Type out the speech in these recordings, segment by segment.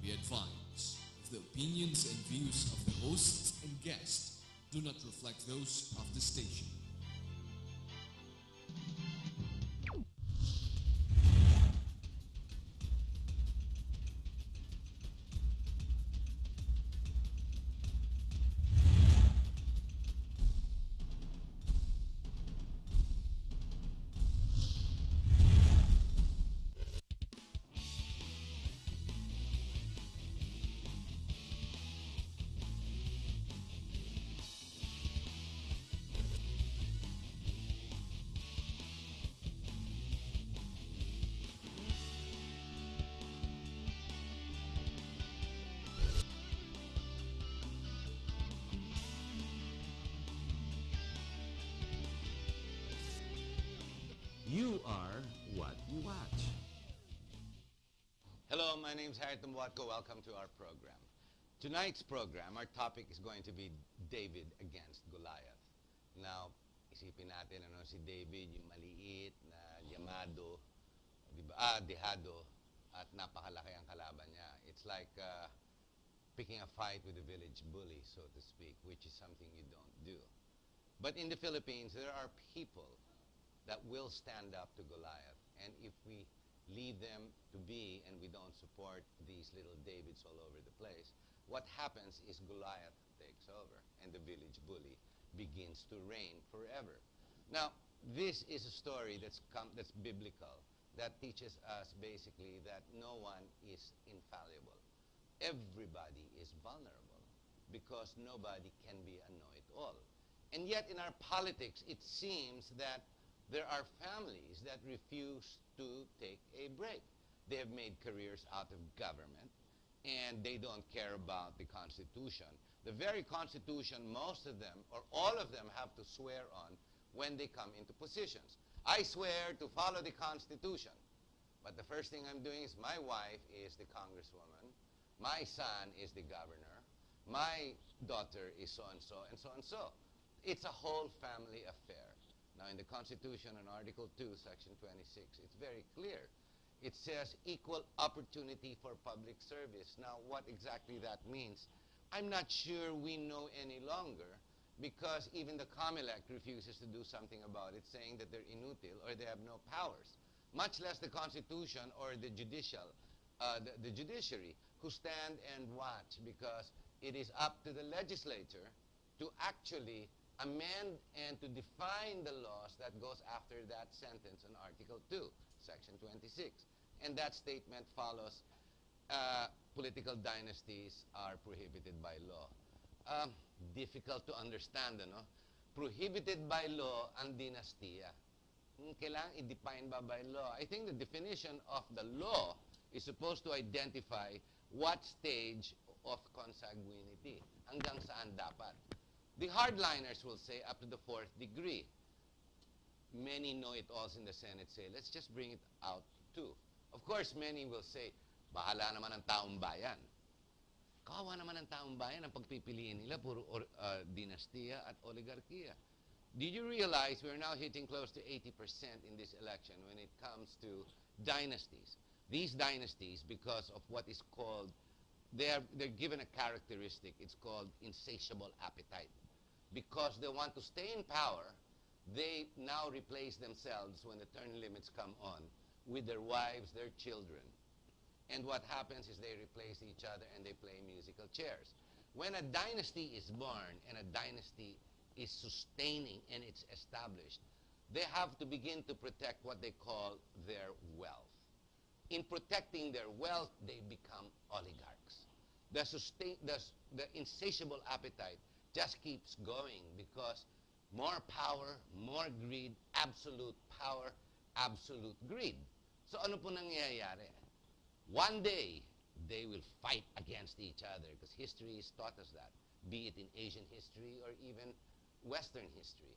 We advise the opinions and views of the hosts and guests do not reflect those of the station. You are what you watch. Hello, my name is Tambuatco. Welcome to our program. Tonight's program, our topic is going to be David against Goliath. Now, isipin natin si David, yung maliit na yamado, di ba? Dehado, at napakalaki ang kalaban niya. It's like picking a fight with a village bully, so to speak, which is something you don't do. But in the Philippines, there are people that will stand up to Goliath. And if we leave them to be and we don't support these little Davids all over the place, what happens is Goliath takes over and the village bully begins to reign forever. Now, this is a story that's biblical, that teaches us basically that no one is infallible. Everybody is vulnerable because nobody can be a know-it-all. And yet in our politics, it seems that there are families that refuse to take a break. They have made careers out of government, and they don't care about the Constitution. The very Constitution, most of them, or all of them, have to swear on when they come into positions. I swear to follow the Constitution. But the first thing I'm doing is my wife is the congresswoman, my son is the governor, my daughter is so-and-so, and so-and-so. It's a whole family affair. Now, in the Constitution, in Article 2, Section 26, it's very clear. It says equal opportunity for public service. Now, what exactly that means, I'm not sure we know any longer, because even the COMELEC refuses to do something about it, saying that they're inutil or they have no powers, much less the Constitution or the the judiciary, who stand and watch, because it is up to the legislature to actually amend and to define the laws that goes after that sentence in Article 2, Section 26. And that statement follows, political dynasties are prohibited by law. Difficult to understand, ano? Prohibited by law ang dinastiya. Kailangan i-define ba by law? I think the definition of the law is supposed to identify what stage of consanguinity, hanggang saan dapat. The hardliners will say up to the 4th degree. Many know-it-alls in the Senate say, let's just bring it out too. Of course, many will say, bahala naman ang taong bayan. Kawawa naman ang taong bayan, ang pagpipiliin nila, puro dinastiya at oligarkiya. Did you realize we're now hitting close to 80% in this election when it comes to dynasties? These dynasties, because of what is called, they're given a characteristic, it's called insatiable appetite. Because they want to stay in power, they now replace themselves when the term limits come on with their wives, their children. And what happens is they replace each other and they play musical chairs. When a dynasty is born and a dynasty is sustaining and it's established, they have to begin to protect what they call their wealth. In protecting their wealth, they become oligarchs. The insatiable appetite just keeps going because more power, more greed, absolute power, absolute greed. So ano po nangyayari? One day, they will fight against each other because history has taught us that, be it in Asian history or even Western history.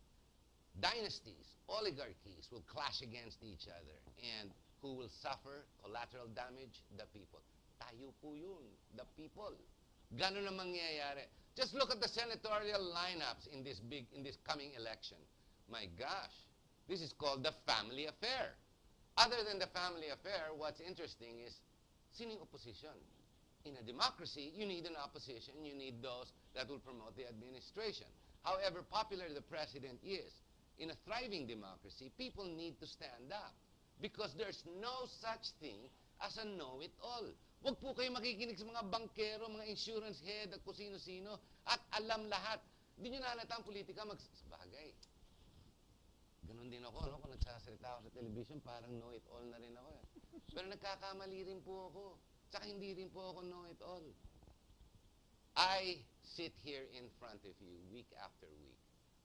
Dynasties, oligarchies will clash against each other, and who will suffer collateral damage? The people. Tayo po yun, the people. Ganun ang mangyayari. Just look at the senatorial lineups in this coming election. My gosh, this is called the family affair. Other than the family affair, what's interesting is, sining opposition? In a democracy, you need an opposition. You need those that will promote the administration. However popular the president is, in a thriving democracy, people need to stand up because there's no such thing as a know-it-all. Huwag po kayo makikinig sa mga bankero, mga insurance head, at kung sino-sino, at alam lahat. Hindi nyo nahalata ang politika, sabagay. Ganon din ako, no? Kung nagsasalita ako sa television, parang know-it-all na rin ako. Eh. Pero nagkakamali rin po ako. Tsaka hindi rin po ako know-it-all. I sit here in front of you week after week,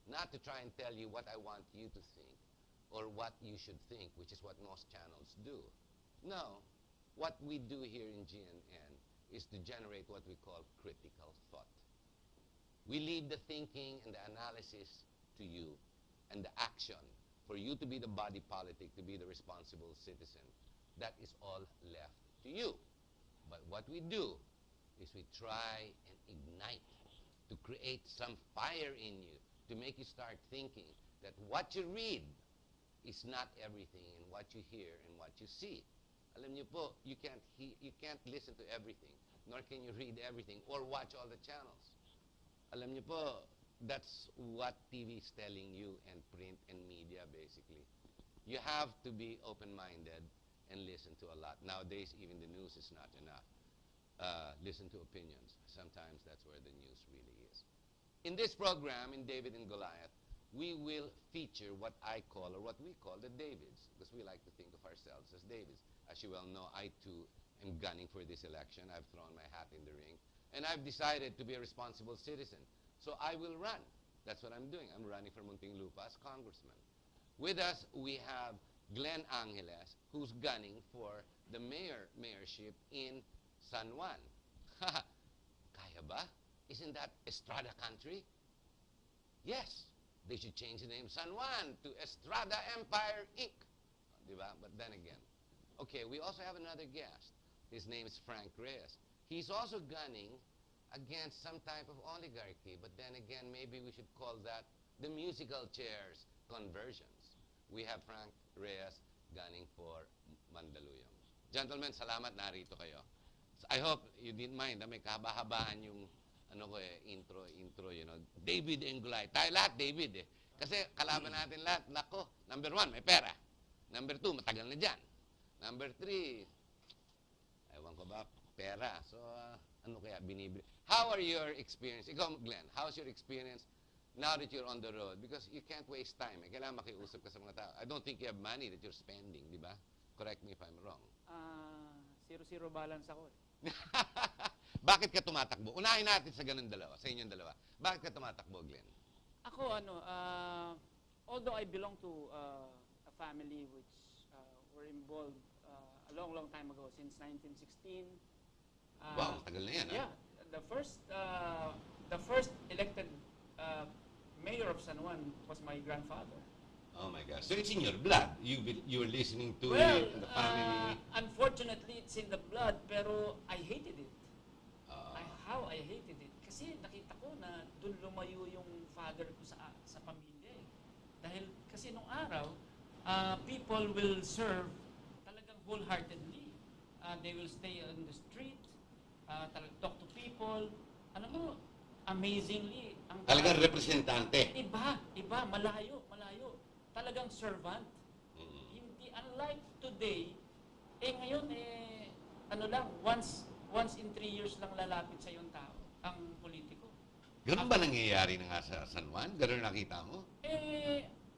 not to try and tell you what I want you to think or what you should think, which is what most channels do. No, what we do here in GNN is to generate what we call critical thought. We leave the thinking and the analysis to you and the action for you to be the body politic, to be the responsible citizen. That is all left to you. But what we do is we try and ignite, to create some fire in you, to make you start thinking that what you read is not everything and what you hear and what you see. Alam niyo po, you can't listen to everything, nor can you read everything or watch all the channels. Alam niyo po, that's what TV is telling you and print and media basically. You have to be open-minded and listen to a lot. Nowadays, even the news is not enough. Listen to opinions. Sometimes that's where the news really is. In this program, in David and Goliath, we will feature what I call, or what we call, the Davids, because we like to think of ourselves as Davids. As you well know, I too am gunning for this election. I've thrown my hat in the ring, and I've decided to be a responsible citizen. So I will run. That's what I'm doing. I'm running for Muntinlupa as congressman. With us, we have Glenn Angeles, who's gunning for the mayorship in San Juan. Kaya ba? Isn't that Estrada country? Yes. They should change the name San Juan to Estrada Empire, Inc. Diba? But then again. Okay, we also have another guest. His name is Frank Reyes. He's also gunning against some type of oligarchy. But then again, maybe we should call that the musical chairs conversions. We have Frank Reyes gunning for Mandaluyong. Gentlemen, salamat, narito kayo. I hope you didn't mind. May kahaba-habaan yung intro, you know. David and Goliath. Tayo lahat, David eh. Kasi kalaban natin lahat, nako, number 1, may pera. Number 2, matagal na dyan. Number 3, ewan ko ba, pera. So, ano kaya, binibili. How are your experience? Ikaw, Glenn, how's your experience now that you're on the road? Because you can't waste time. Eh. Kailangan makiusap ka sa mga tao. I don't think you have money that you're spending, di ba? Correct me if I'm wrong. Zero balance ako eh. Bakit ka tumatakbo? Unahin natin sa ganun dalawa, sa inyong dalawa. Bakit ka tumatakbo, Glenn? Ako, although I belong to a family which were involved a long time ago, since 1916. Wow, tagal na yan, yeah, the first elected mayor of San Juan was my grandfather. Oh my gosh. So it's in your blood. You were listening to well, it in the family. Unfortunately, it's in the blood, pero I hated it. How I hated it. Kasi nakita ko na doon lumayo yung father ko sa pamilya eh. Dahil kasi nung araw, people will serve talagang wholeheartedly. They will stay on the street, talk to people. Alam mo, amazingly. Talagang representante. Iba, malayo. Talagang servant. Hindi, unlike today, ngayon, once in 3 years lang lalapit sa yung tao, ang politiko. Ganun ba nangyayari na nga sa San Juan? Ganun nakita mo?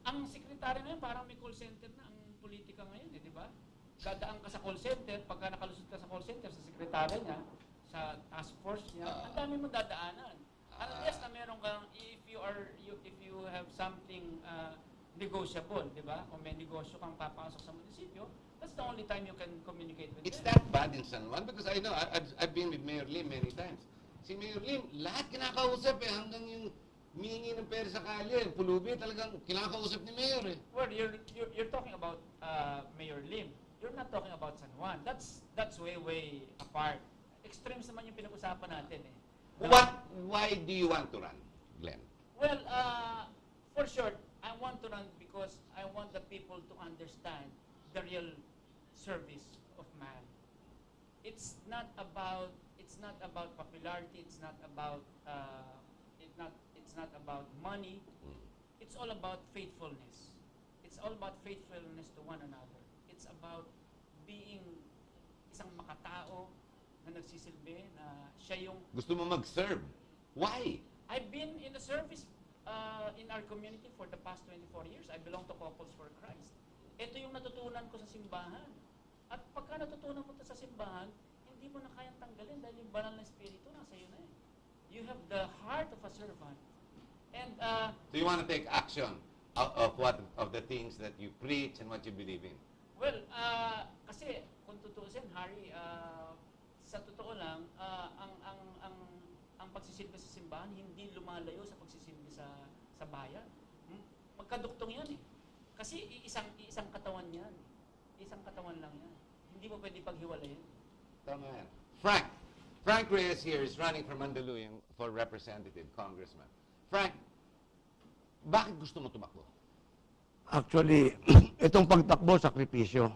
Ang sekretary na yun, parang may call center na ang politika ngayon, di ba? Dadaan ka sa call center, pagka nakalusot ka sa call center, sa sekretary niya, sa task force niya, ang dami mong dadaanan. Unless na meron kang, if you have something negotiable, di ba? Kung may negosyo kang papasok sa munisipyo, that's the only time you can communicate with It's them. that bad in San Juan? Because I know, I've been with Mayor Lim many times. Si Mayor Lim, lahat kinakausap eh, hanggang yung mihingi ng pera sa kalye, pulubi, talagang kinakausap ni Mayor eh. Well, you're talking about Mayor Lim. You're not talking about San Juan. That's way apart. Extremes naman yung pinag-usapan natin eh. Why do you want to run, Glenn? Well, for sure, I want to run because I want the people to understand the real service of man. It's not about it's not about popularity. It's not about it's not about money. It's all about faithfulness. It's all about faithfulness to one another. It's about being isang makatao na nagsisilbi na siya yung... Gusto mo mag-serve. Why? I've been in the service in our community for the past 24 years. I belong to Couples for Christ. Ito yung natutunan ko sa simbahan. At pagka natutunan mo ito sa simbahan, hindi mo na kayang tanggalin dahil yung banal na espiritu nasa iyo na eh. You have the heart of a servant. And So you want to take action of the things that you preach and what you believe in? well, kasi kung tutuusin, Harry, sa totoo lang, ang pagsisilbi sa simbahan hindi lumalayo sa pagsisilbi sa bayan. Magkaduktong yan eh. Kasi isang katawan yan. Isang katawan lang yan. Hindi mo pwede paghiwalayin. Tama yan. Frank Reyes here is running for Mandaluyong for representative, congressman. Frank, bakit gusto mo tumakbo? Actually, itong pagtakbo, sakripisyo.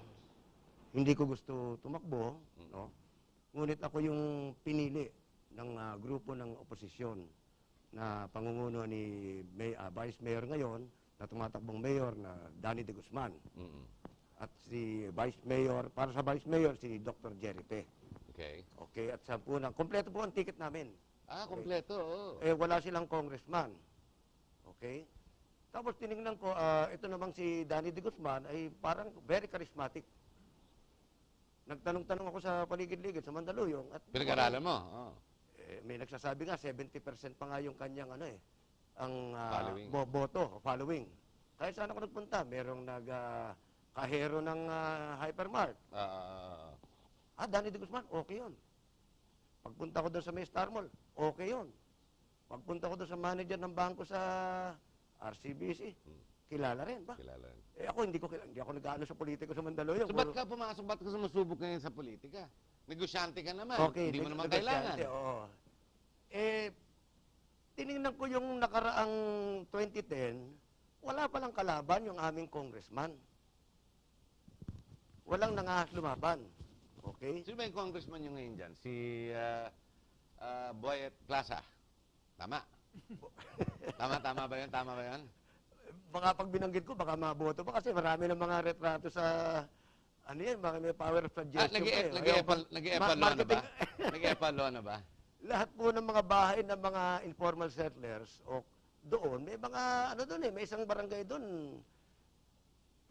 Hindi ko gusto tumakbo, no? Ngunit ako yung pinili ng grupo ng oposisyon na pangunguna ni Vice Mayor ngayon, na tumatakbong mayor na Danny de Guzman. At si Vice Mayor, para sa Vice Mayor, si Dr. Jerry Pe. Okay. Okay, at sa po kompleto po ang ticket namin. Kompleto. Oh. Wala silang congressman. Okay? Tapos tinignan ko, ito namang si Danny de Guzman ay parang very charismatic. Nagtanong-tanong ako sa paligid-ligid, sa Mandaluyong. At Pinag-aralan mo? Oh. May nagsasabi nga, 70% pa nga yung kanyang ang Following. following. Kaya saan ako nagpunta? Merong kahero ng hypermart. Danny de Guzman, okay yun. Pagpunta ko doon sa may Star Mall, okay yun. Pagpunta ko doon sa manager ng bangko sa RCBC, kilala rin ba? Kilala rin. Ako hindi ako nag-aano sa politiko sa Mandaluyong. So ba't ka pumasok? Ba't ka sumusubok ngayon sa politika? Negosyante ka naman. Okay, Hindi mo naman kailangan. Oo. Tinignan ko yung nakaraang 2010, wala palang kalaban yung aming congressman. Walang nangahas lumaban. Okay? Sino ba yung congressman yung ngayon dyan? Si Boyet Plaza. Tama. Tama ba yun? Tama ba yun? Baka pag binanggit ko, baka maboto pa kasi marami ng mga retrato sa, may power of suggestion. Nag-e-epalo na ba? Nag-e-epalo na ba? Lahat po ng mga bahay ng mga informal settlers, doon, may mga, may isang barangay doon.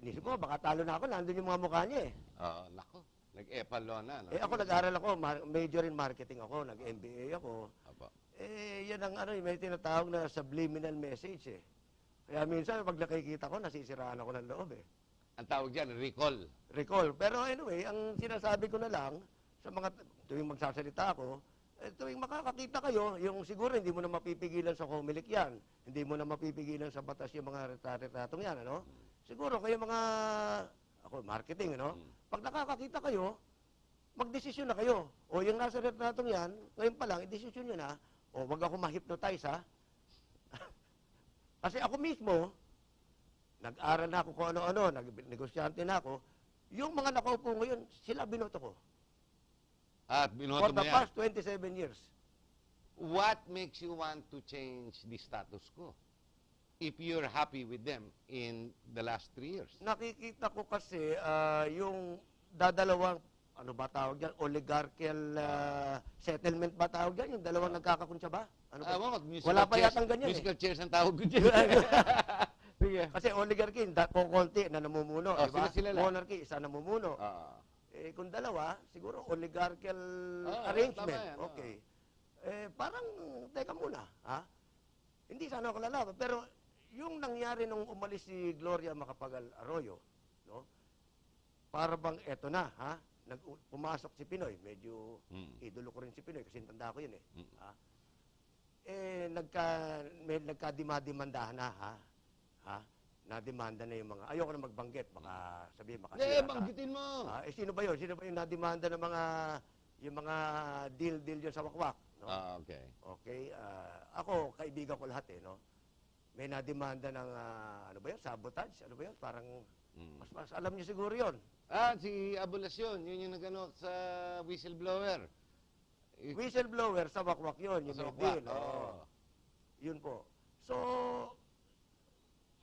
Inisip ko, baka talo na ako, nandun yung mga mukha niya eh. Oo, nako. Nag-epalo na. No? Ako nag-aral ako, major in marketing ako, nag-MBA ako. Opo. Yan ang may tinatawag na subliminal message eh. Kaya minsan, pag nakikita ko, nasisiraan ako ng loob eh. Ang tawag dyan, recall. Recall. Pero anyway, ang sinasabi ko na lang, sa mga tuwing magsasalita ako, tuwing makakakita kayo, yung siguro hindi mo na mapipigilan sa Comelec yan. Hindi mo na mapipigilan sa batas yung mga retratong yan, ano? Siguro kayo mga, marketing, ano? Pag nakakakita kayo, magdesisyon na kayo. O yung nasa retratong yan, ngayon pa lang, i-desisyon nyo na, wag ako ma-hypnotize, ha? Kasi ako mismo, nag-aral na ako kung ano-ano, nag-negosyante na ako, yung mga nakaupo ngayon, sila binoto ko. At binoto For mo the yan. past 27 years. What makes you want to change the status quo? If you're happy with them in the last 3 years. Nakikita ko kasi yung dadalawang, ano ba tawag dyan, oligarchical settlement ba tawag dyan? Yung dalawang nagkakakunsya ba? Ano ba? Wala pa yatang ganyan musical chairs ang tawag ko dyan. Sige. Kasi oligarchy, konti na namumuno, di ba? Sila lang. Monarchy, isa namumuno. Kung dalawa, siguro oligarchical arrangement. Tama yan, okay. Parang, teka muna, ha? Hindi sana ako lalaban, pero yung nangyari nung umalis si Gloria Macapagal Arroyo, no? Para bang eto na, ha? Pumasok si Pinoy, medyo idolo ko rin si Pinoy kasi tanda ko yun eh. Ha? Nagka-dimandahan na, ha? Nademanda na yung mga, ayoko na magbanggit, baka sabihin, makasira ka. Banggitin mo! Sino ba yun? Sino ba yung nademanda ng yung mga deal yun sa wakwak? No? Okay. Okay, ako, kaibigan ko lahat eh, no? May nademanda ng, ano ba yun, sabotage? Ano ba yun? Parang, mas alam niyo siguro yun. Si Abulasyon, yun yung nagano sa whistleblower. Whistleblower, sa wakwak yun. Yung Sa Medin. wakwak, oo. Yun po. So,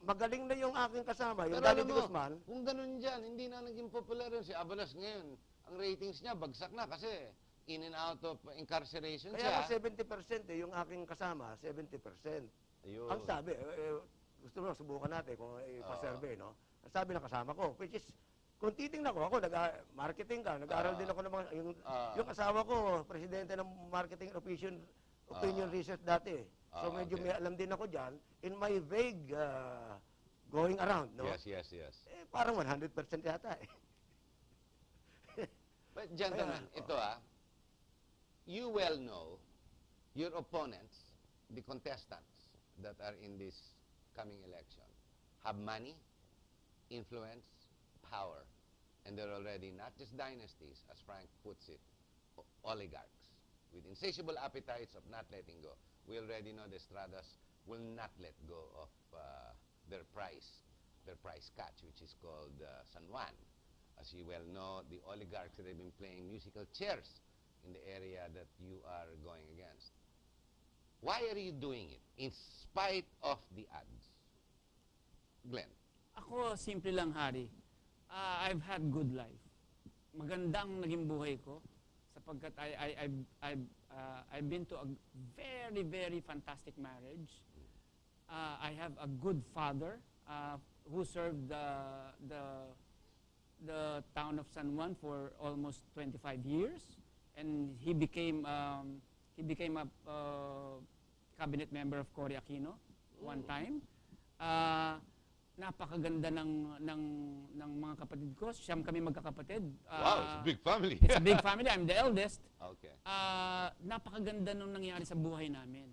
magaling na yung aking kasama, yung Pero Danny alam De mo, Guzman. kung ganun dyan, hindi na naging popular yun. Si Abalos ngayon, ang ratings niya bagsak na kasi in and out of incarceration Kaya nga siya. 70% yung aking kasama, 70%. Ayun. Ang sabi, gusto mo, subukan natin kung ipa-survey, no? Ang sabi ng kasama ko, which is, kung titingnan ko, ako, marketing ka, nag-aaral din ako ng mga, yung asawa ko, presidente ng marketing opinion research dati. So medyo okay. may alam din ako dyan. In my vague going around, no? Yes. Parang 100% yata eh. But gentlemen, ito you well know your opponents, the contestants that are in this coming election, have money, influence, power. And they're already not just dynasties, as Frank puts it, oligarchs, with insatiable appetites of not letting go. We already know the Estradas will not let go of their price catch, which is called San Juan. As you well know, the oligarchs that have been playing musical chairs in the area that you are going against. Why are you doing it in spite of the odds? Glenn? Ako, simple lang, Hari. I've had good life. Magandang naging buhay ko sapagkat I've been to a very, very fantastic marriage. I have a good father who served the town of San Juan for almost 25 years, and he became a cabinet member of Cory Aquino one time. Napakaganda ng mga kapatid ko. Siyam kami magkakapatid. Wow, it's a big family. It's a big family. I'm the eldest. Okay. Napakaganda nung nangyari sa buhay namin.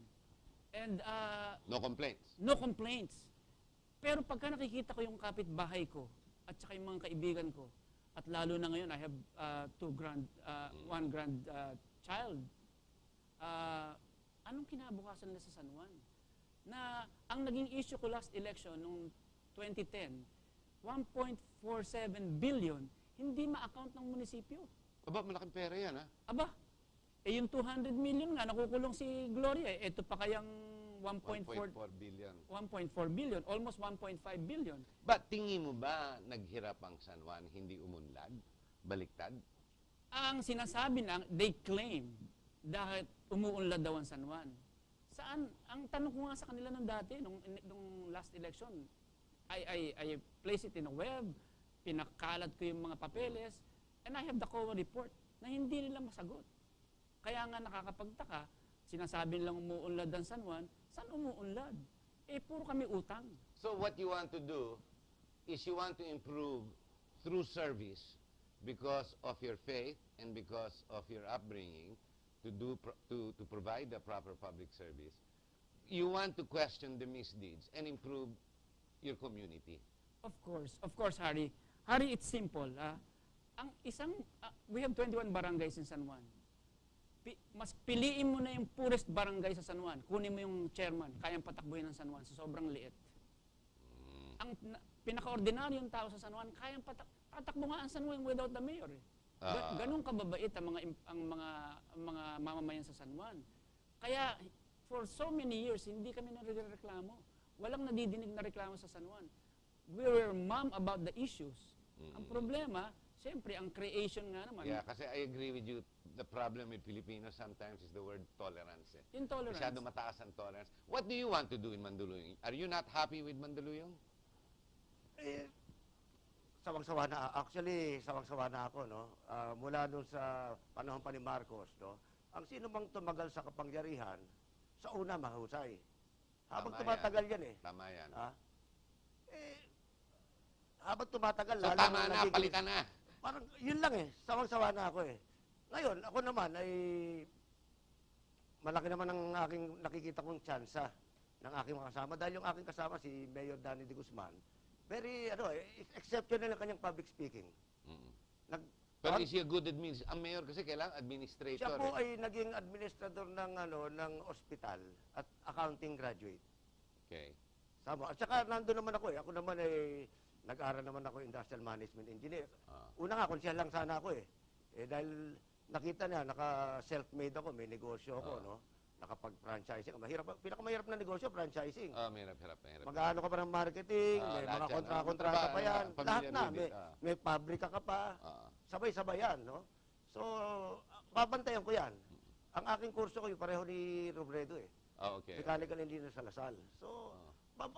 And No complaints. no complaints. Pero pagka nakikita ko yung kapitbahay ko at saka yung mga kaibigan ko, at lalo na ngayon, I have one child. Anong kinabukasan nila sa San Juan? Na ang naging issue ko last election nung 2010, 1.47 billion, hindi ma-account ng munisipyo. Aba, malaking pera yan, ha? Aba, yung 200 million nga, nakukulong si Gloria. Ito pa kayang 1.4 billion. 1.4 billion, almost 1.5 billion. But tingin mo ba naghirap ang San Juan, hindi umunlad? Baliktad? Ang sinasabi na, they claim, dahil umuunlad daw ang San Juan. Saan? Ang tanong ko nga sa kanila nung dati, nung last election, I place it in a web, pinakalat ko yung mga papeles, and I have the COA report na hindi nila masagot. Kaya nga nakakapagtaka, sinasabi nilang umuunlad ang San Juan, saan umuunlad? Eh, puro kami utang. So what you want to do is you want to improve through service because of your faith and because of your upbringing to provide the proper public service. You want to question the misdeeds and improve your community. Of course, Harry. Harry, it's simple. We have 21 barangays in San Juan. Mas piliin mo na yung poorest barangay sa San Juan. Kunin mo yung chairman, kayang patakbuhin ng San Juan sa sobrang liit. Ang pinaka-ordinaryong tao sa San Juan, kayang tatakbo nga ang San Juan without the mayor. Ganun kababait ang mga mamamayan sa San Juan. Kaya, for so many years, hindi kami nare-reklamo. Walang nadidinig na reklamo sa San Juan. We were mum about the issues. Ang problema, siyempre, ang creation nga naman. Yeah, kasi I agree with you. The problem with Filipinos sometimes is the word tolerance. Intolerance. Masyado mataas ang tolerance. What do you want to do in Mandaluyong? Are you not happy with Mandaluyong? Sawang-sawa na. Actually, sawang-sawa na ako, no? Mula doon sa panahon pa ni Marcos, no? Ang sino mang tumagal sa kapangyarihan, sa una mahusay. Habang tumatagal yan eh. Tama yan. Habang tumatagal, So tama na, palitan na. Parang yun lang eh. Sawang-sawa na ako eh. Ngayon, ako naman ay malaki naman ang aking nakikita kong tsansa ng aking mga kasama. Dahil yung aking kasama, si Mayor Danny De Guzman, very, exceptional ang kanyang public speaking. Pero is he a good administrator? Ang mayor kasi kailangan administrator. Siya po ay naging administrator ng ospital at accounting graduate. Okay. Sama. At saka nandun naman ako eh. Ako naman ay nag-aral naman ako industrial management engineer. Una nga, konsyal lang sana ako eh. Dahil nakita niya, naka-self-made ako, may negosyo ako, Oo. no? Nakapag-franchising. Pinakamahirap na negosyo, franchising. Mahirap. Mag-ano ka pa ng marketing, Oo, may lahat mga yan. kontrata pa yan. Pamilya Lahat na. Ribit, May pabrika ka pa. Oo. Sabay-sabay yan, no? So, babantayan ko yan. Ang aking kurso ko, yung pareho ni Robredo eh. Okay. Mechanical engineer sa Lasal. So,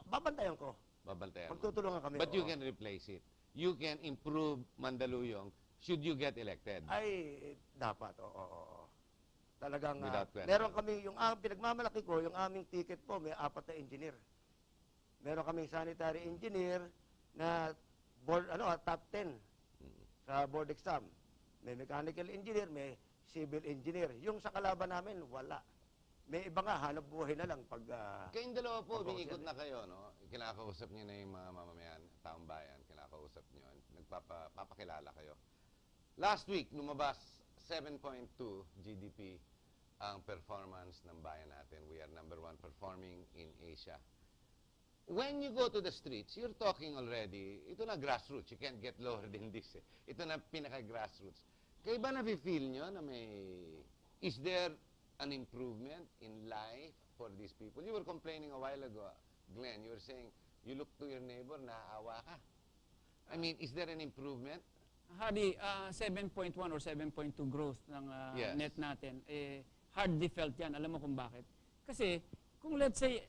babantayan ko. Babantayan mo. Magtutulungan kami. But you oo. can replace it. You can improve Mandaluyong should you get elected. Ay, dapat, oo. Talagang, Without question. meron kami, pinagmamalaki ko, yung aming ticket po, may 4 na engineer. Meron kaming sanitary engineer na board, top 10 sa board exam. May mechanical engineer, may civil engineer. Yung sa kalaban namin, wala. May iba nga, hanap buhay na lang pag... Kayong dalawa po, pag- umiikot na kayo, no? Kinakausap niyo na yung mga mamamayan, taong bayan, kinakausap niyo, nagpapakilala kayo. Last week, lumabas 7.2 GDP ang performance ng bayan natin. We are number 1 performing in Asia. When you go to the streets, you're talking already, ito na grassroots, you can't get lower than this. Ito na pinaka-grassroots. Kayo ba na-feel nyo na is there an improvement in life for these people? You were complaining a while ago, Glenn, you were saying, you look to your neighbor, naaawa ka. I mean, is there an improvement? Hadi, 7.1 or 7.2 growth ng Yes. net natin, hardly felt yan. Alam mo kung bakit? Kasi, kung let's say,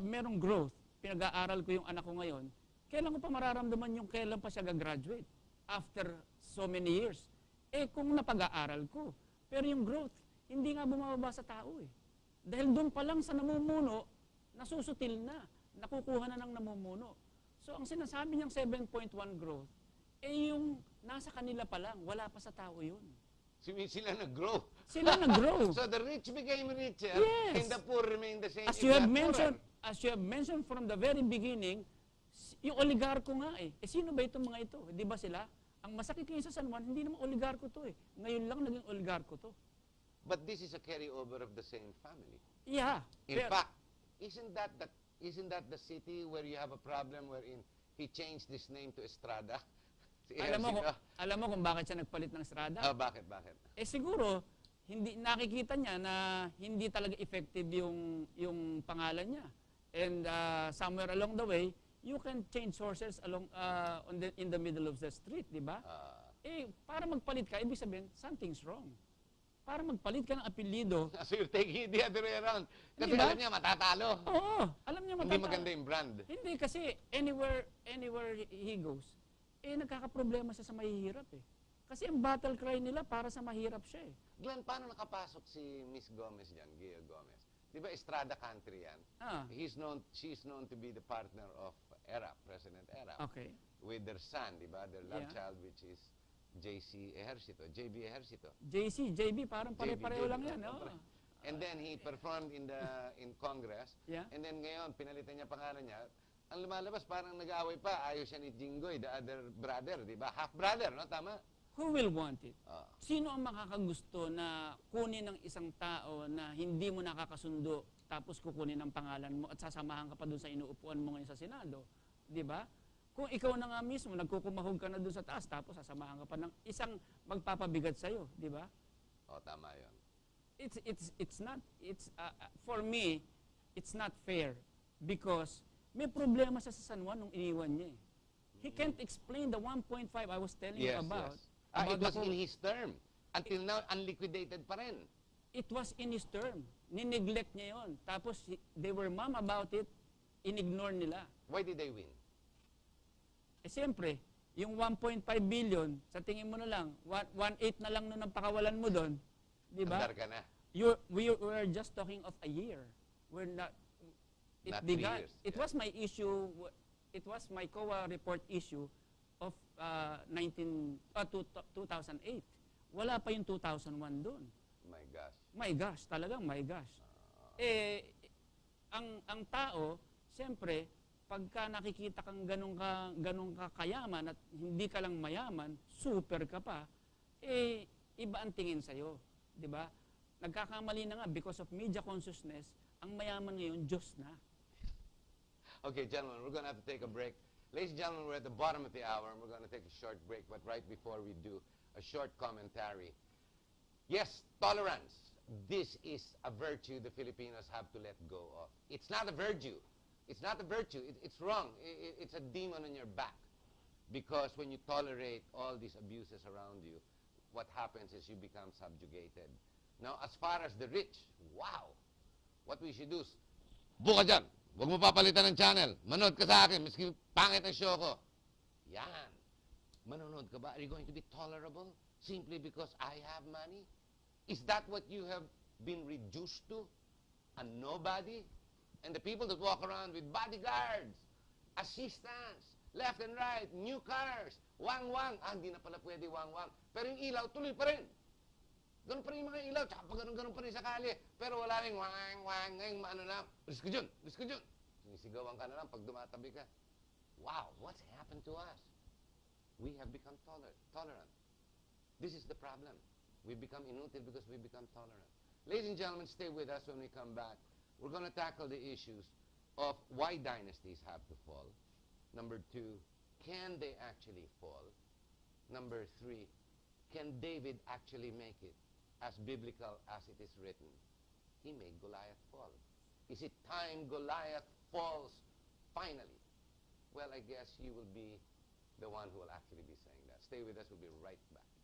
merong growth, pinag-aaral ko yung anak ko ngayon, kailan ko pa mararamdaman yung kailan pa siya gagraduate? After so many years. Kung napag-aaral ko. Pero yung growth, hindi nga bumababa sa tao eh. Dahil doon pa lang sa namumuno, nasusutil na. Nakukuha na ng namumuno. So, ang sinasabi niyang 7.1 growth, yung nasa kanila pa lang, wala pa sa tao yun. Sila nag-grow. Sila nag-grow. So the rich became richer, Yes. and the poor remained the same. As if you have not mentioned, poorer. as you have mentioned from the very beginning, yung oligarko nga eh. Sino ba itong mga ito? Di ba sila? Ang masakit ngayon sa San Juan, hindi naman oligarko to eh. Ngayon lang naging oligarko to. But this is a carryover of the same family. Yeah. In Pero- fact, isn't that the city where you have a problem wherein he changed his name to Estrada? Si alam mo kung bakit siya nagpalit ng Estrada? Bakit? Siguro, hindi nakikita niya na hindi talaga effective yung pangalan niya. And somewhere along the way, you can change sources along in the middle of the street, di ba? Para magpalit ka, ibig sabihin, something's wrong. Para magpalit ka ng apelyido. So you're taking it the other way around. Kasi Diba? alam niya, matatalo. Oo, alam niya Hindi maganda yung brand. Hindi kasi anywhere he goes, nagkakaproblema siya sa mahihirap eh. Kasi ang battle cry nila para sa mahirap siya eh. Glenn, paano nakapasok si Miss Gomez dyan, Gia Gomez? Di ba Estrada country yan? She's known to be the partner of President Era. Okay. With their son, di ba? Their love Yeah. child, which is JB Ejercito. JB, parang pare-pareho JB, lang yan. oh, Oh. And then he performed in Congress. Yeah. And then ngayon, pinalitan niya pangalan niya. Ang lumalabas, parang nag-aaway pa. Ayaw siya ni Jinggoy, the other brother, di ba? Half-brother, no? Tama? Who will want it? Ah. Sino ang makakagusto na kunin ng isang tao na hindi mo nakakasundo tapos kukunin ang pangalan mo at sasamahan ka pa doon sa inuupuan mo ngayon sa Senado? Di ba? Kung ikaw na nga mismo, nagkukumahog ka na doon sa taas tapos sasamahan ka pa ng isang magpapabigat sa'yo, di ba? Tama yun. For me, it's not fair because may problema siya sa San Juan nung iniwan niya eh. He can't explain the 1.5 I was telling you about. It was the in his term. Until now, unliquidated pa rin. It was in his term. Nineglect niya yon. Tapos, they were mum about it, inignore nila. Why did they win? Siyempre, yung 1.5 billion, sa tingin mo na lang, 1/8 na lang nun ang pakawalan mo doon. Di ba? Andar ka na. We're just talking of a year. We're not, Not 3 years. It was my issue, it was my COA report issue of 2008. Wala pa yung 2001 doon. My gosh. My gosh, talagang my gosh. Ang tao, siyempre, pagka nakikita kang ganun ka kayaman at hindi ka lang mayaman, super ka pa, iba ang tingin sa'yo. Di ba? Nagkakamali na nga because of media consciousness, ang mayaman ngayon, Diyos na. Okay, gentlemen, we're going to have to take a break. Ladies and gentlemen, we're at the bottom of the hour, and we're going to take a short break. But right before we do, a short commentary. Yes, tolerance. This is a virtue the Filipinos have to let go of. It's not a virtue. It's not a virtue. It's wrong. It's a demon on your back. Because when you tolerate all these abuses around you, what happens is you become subjugated. Now, as far as the rich, wow! What we should do is, buka dyan! Huwag mo papalitan ng channel. Manood ka sa akin, miski pangit ang show ko. Yan. Manonood ka ba? Are you going to be tolerable simply because I have money? Is that what you have been reduced to? A nobody? And the people that walk around with bodyguards, assistants, left and right, new cars, wang-wang. Ah, hindi na pala pwede wang-wang. Pero yung ilaw, tuloy pa rin. Ganun pa rin yung mga ilaw, tsaka pa ganun pa rin sa kalye. Pero wala rin wang-wang, ngayong maano na, risko dyan, risko dyan. Sinisigawan ka na lang pag dumatabi ka. Wow, what's happened to us? We have become tolerant. This is the problem. We become inutil because we become tolerant. Ladies and gentlemen, stay with us when we come back. We're going to tackle the issues of why dynasties have to fall. Number 2, can they actually fall? Number 3, can David actually make it as biblical as it is written? He made Goliath fall. Is it time Goliath falls finally? Well, I guess you will be the one who will actually be saying that. Stay with us. We'll be right back.